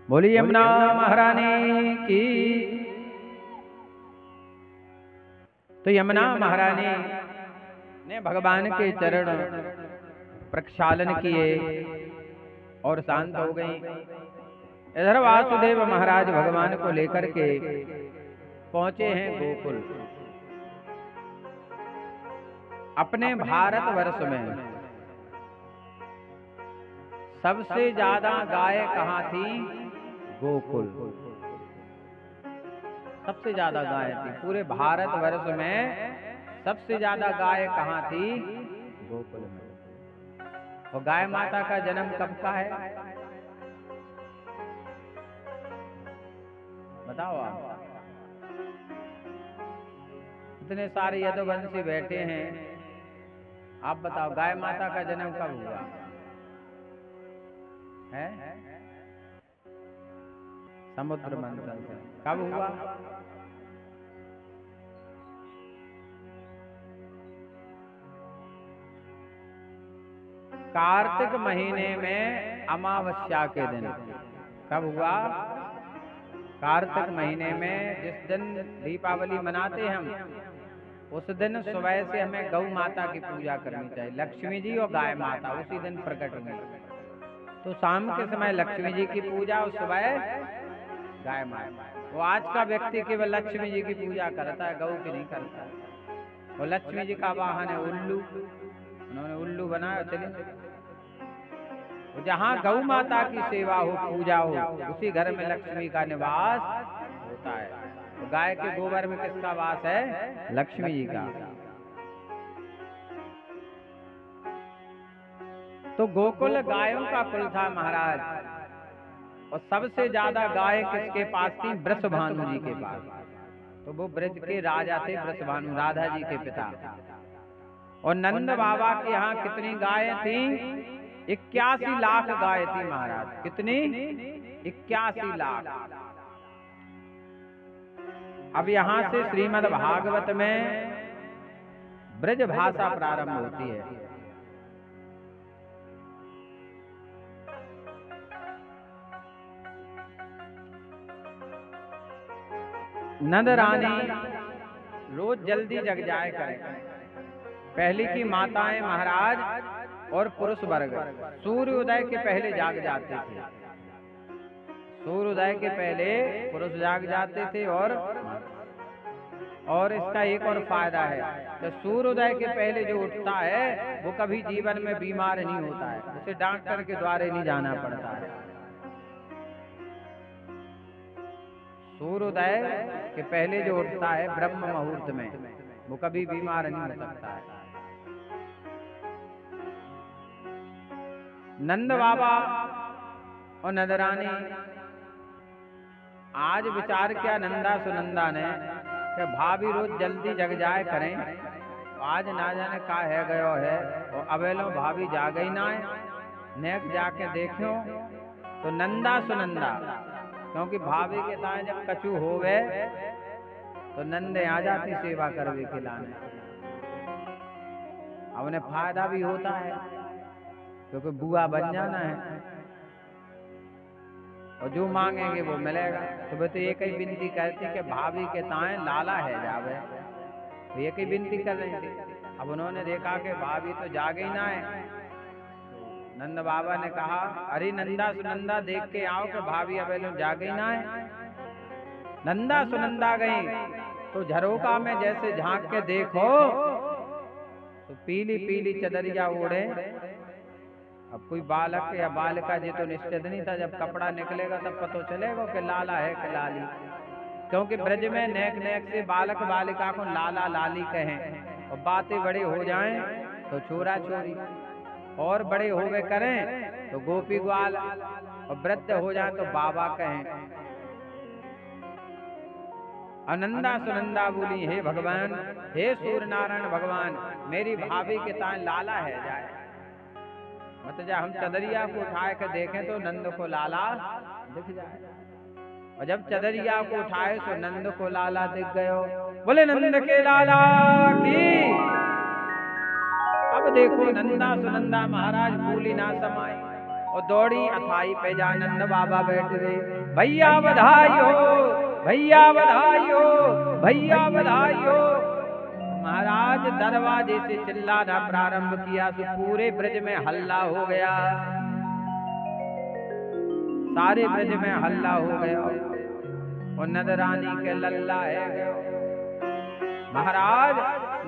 बोलिए यमुना महारानी की। तो यमुना महारानी ने भगवान के चरण प्रक्षालन किए और शांत हो गई। इधर वासुदेव महाराज भगवान को लेकर के पहुंचे हैं गोकुल। अपने भारतवर्ष में सबसे ज्यादा गाय कहाँ थी? गोकुल। सबसे ज्यादा गाय थी पूरे भारतवर्ष में। सबसे ज्यादा गाय कहाँ थी? गोकुल में। और गाय माता का जन्म कब का है बताओ आप? इतने सारे यदुवंशी बैठे हैं, आप बताओ गाय माता का जन्म कब हुआ है? समुद्र मंथन से। कब हुआ? कार्तिक महीने में अमावस्या के दिन। कब हुआ? कार्तिक महीने में, जिस दिन दीपावली मनाते हैं हम, उस दिन सुबह से हमें गौ माता की पूजा करनी चाहिए। लक्ष्मी जी और गाय माता उसी दिन प्रकट हुई। तो शाम के समय लक्ष्मी जी की पूजा और सुबह गाय माता। वो आज का व्यक्ति केवल लक्ष्मी जी की पूजा करता है, गौ की नहीं करता है। और लक्ष्मी जी का वाहन है उल्लू, उन्होंने उल्लू बनाया। चलिए, जहाँ गौ माता की सेवा हो, पूजा हो, उसी घर में लक्ष्मी का निवास होता है। तो गाय के गोबर में किसका वास है? लक्ष्मी जी का। तो गोकुल गायों का कुल था महाराज। और सबसे ज्यादा गाय किसके पास थी? वृषभानु जी के पास। तो वो ब्रज के राजा थे, वृषभानु, राधा जी के पिता। और नंद बाबा के यहाँ कितनी गायें थी? 81 लाख गाय थी महाराज। कितनी? 81 लाख। अब यहाँ से श्रीमद् भागवत में ब्रज भाषा प्रारंभ होती है। नंद रानी रोज जल्दी जग जाए करें। पहले की माताएं महाराज और पुरुष वर्ग सूर्योदय के पहले जाग जाते थे। सूर्योदय के पहले पुरुष जाग जाते थे। और इसका एक और फायदा है कि सूर्योदय के पहले जो उठता है वो कभी जीवन में बीमार नहीं होता है। उसे डॉक्टर के द्वारे नहीं जाना पड़ता है। सूर्योदय के पहले जो उठता है ब्रह्म मुहूर्त में, वो कभी बीमार नहीं हो सकता है। नंद बाबा और नंदरानी आज विचार किया नंदा सुनंदा ने कि भाभी रोज जल्दी जग जाए करें, आज ना जाने का है गयो है और अवेलो भाभी जा गई ना है। नेक जाके देखो तो नंदा सुनंदा, क्योंकि भाभी के ताए जब कछु हो गए तो नंदे आ जाती सेवा करवे के लाने। अब उन्हें फायदा भी होता है क्योंकि बुआ बन जाना है और जो मांगेंगे वो मिलेगा। तो वे तो एक ही विनती करती कि भाभी के ताए लाला है जावे, तो एक ही विनती कर रही थी। अब उन्होंने देखा कि भाभी तो जागे ही ना है। नंद बाबा ने कहा, अरे नंदा सुनंदा देख के आओ कि भाभी अब लोग जागे ही ना है। नंदा सुनंदा गई तो झरोका में जैसे झांक के देखो तो पीली पीली चदरिया ओढ़े। अब कोई बालक या बालिका जी तो निश्चित नहीं था, जब कपड़ा निकलेगा तब पता चलेगा कि लाला है कि लाली, क्योंकि ब्रज में नेक नेक से बालक बालिका को लाला लाली कहें और बातें बड़े हो जाएं तो छोरा छोरी, और बड़े हो गए करें तो गोपी ग्वाल, और वृद्ध हो जाए तो बाबा कहें। अनंदा सुनंदा बोली, हे भगवान, हे सूर्य नारायण भगवान, मेरी भाभी के ताए लाला है जाए। मतलब जब हम चदरिया को उठाए के देखें तो नंद को लाला दिख जाए, और जब चदरिया को उठाए तो नंद को लाला दिख गयो। बोले नंद के लाला की। अब देखो नंदा सुनंदा महाराज भूली ना समाई और दौड़ी अथाई पे जा नंद बाबा बैठ गए। भैया बधाई हो, भैया बधाई हो, भैया बधाई हो। महाराज दरवाजे से चिल्लाना प्रारंभ किया तो पूरे ब्रज में हल्ला हो गया, सारे ब्रज में हल्ला हो गया और नंदरानी के लल्ला है गयो। महाराज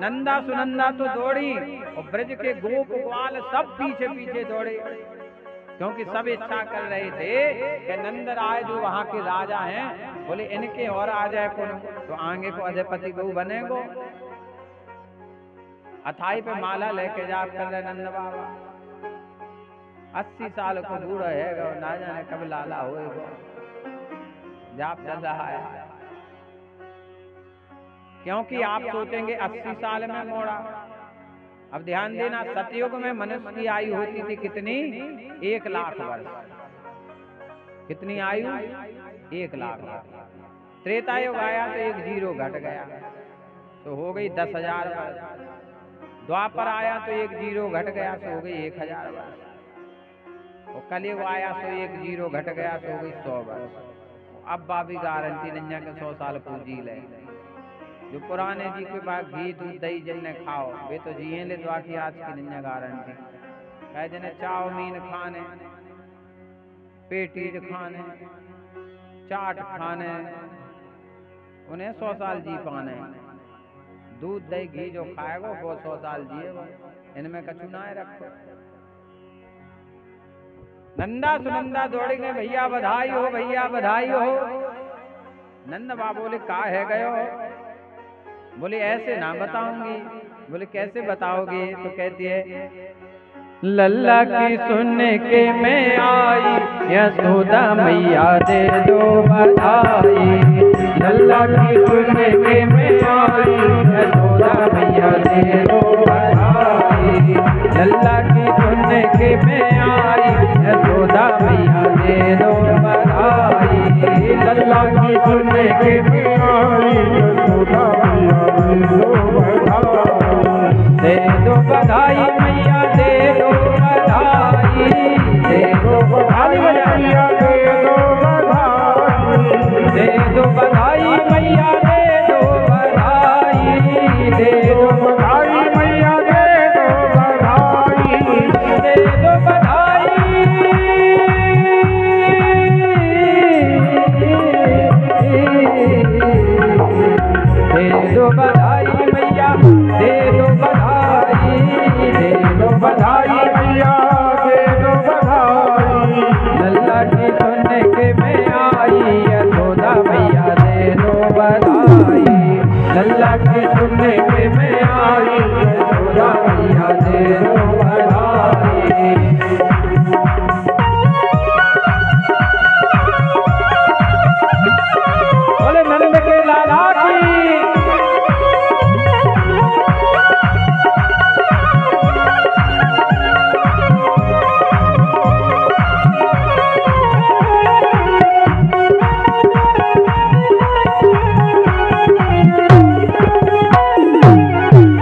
नंदा सुनंदा तो दौड़ी और ब्रज के गोप ग्वाल सब पीछे पीछे दौड़े, क्योंकि सब इच्छा कर रहे थे कि नंद राय जो वहां के राजा हैं, बोले इनके और आ जाए कौन तो आगे को अधिपति को बनेगो। अथाई पे माला लेके जाप कर रहे नंद बाबा। 80 साल को बूढ़ा है, ना जाने कब लाला होएगा, जाप चल रहा है। क्योंकि आप सोचेंगे 80 साल में मोड़ा। अब ध्यान देना, सतयुग में मनुष्य की आयु होती थी कितनी? 1 लाख वर्ष। कितनी आयु? 1 लाख वर्ष। त्रेता युग आया तो 1 जीरो घट गया तो हो गई 10,000 वर्ष। द्वापर आया तो 1 जीरो घट गया तो हो गई 1,000 वर्ष। और कलयुग आया तो 1 जीरो घट गया तो हो गई 100 वर्ष। अब बाबी गारंटी नैया के 100 साल को जी ले। जो पुराने जी के पास घी दूध दही जिन्हें खाओ वे तो जिये ले, तो आखिर आज की नैया गारंटी कहे जिन्हें चाउमीन खाने, पेटीज खाने, चाट खाने, उन्हें 100 साल जी पाने। दूध दही घी जो खाएगा वो 100 साल जिएगा, इनमें कछु ना रखो। नंदा सुनंदा दौड़ेंगे, भैया बधाई हो, भैया बधाई हो। नंद बाबा बोले का है गयो? बोले ऐसे ना बताऊंगी। बोले कैसे बताओगे? तो कहती है लल्ला की सुन के मैं आई, यशोदा मैया दे दो बधाई। लल्ला की सुन के मैं आई, यशोदा मैया दे दो बधाई। लल्ला की सुन के मैं आई, यशोदा मैया दे दो बधाई। लल्ला की सुन के मैं आई, यशोदा मैया दे दो बधाई। मैया दे दो बधाई, दे दो बधाई मैया दे दो बधाई। दे दो बधाई मैया दे दो बधाई, दे दो बधाई मैया दे दो बधाई। दे दो बधाई, दे दो बधाई मैया दे दो बधाई, दे दो बधाई।